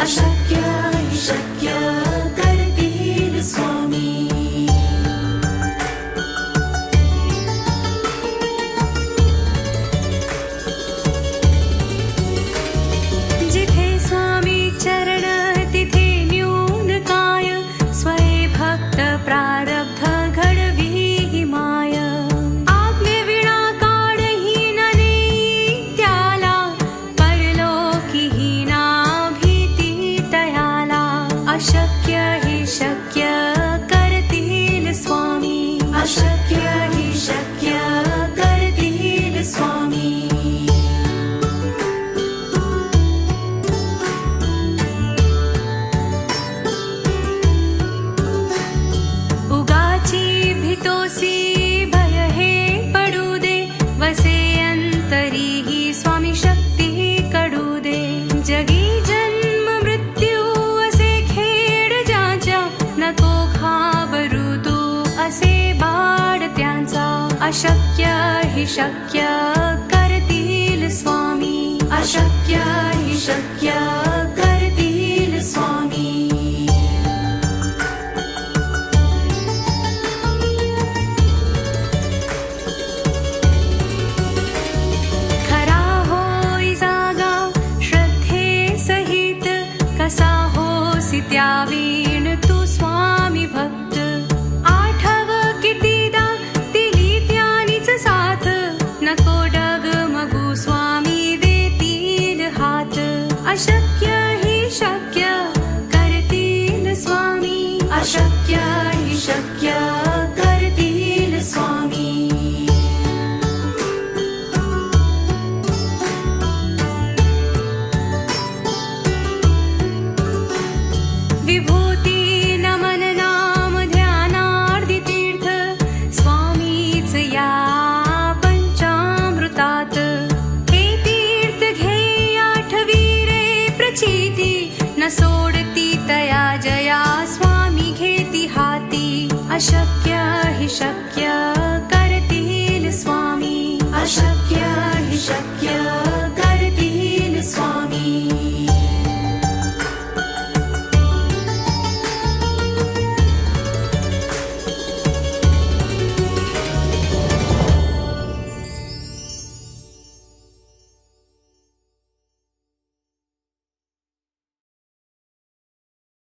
अशक्य हि शक्य करतील स्वामी. जिथे स्वामी चरण तिथे न्यून काय, स्वये भक्त प्रारब्ध घडवी माय. आज्ञे विना काढही न नेई त्याला, परलोकी ही ना भीती तयाला. अशक्य हि शक्य करतील स्वामी. अशक्य हि शक्य करतील स्वामी. उगाची भीतोसी भय हे पडू दे, वसे अंतरी ही स्वामी शक्ती कडू दे. जगी जन्म मृत्यू असे खेळ ज्याच्या, नको घाबरू तू असे बाळ त्यांचा. अशक्य हि शक्य करतील स्वामी. अशक्य हि शक्य करतील स्वामी. खरा होई जागा श्रद्धे सहित, कसा होसी त्यावीण तू स्वामी भक्त. आठव कितीदा दिली त्यानीच साथ, नको डगमगू स्वामी देतील हात. अशक्य हि शक्य करतील स्वामी. अशक्य हि शक्य करतील स्वामी. विभूती नमन नाम ध्यानार्धी तीर्थ, स्वामीच या पंचामृतात. हे तीर्थ घे आठवी रे प्रचिती, न सोडती तया जया स्वामी घेती हाती. अशक्य हि शक्य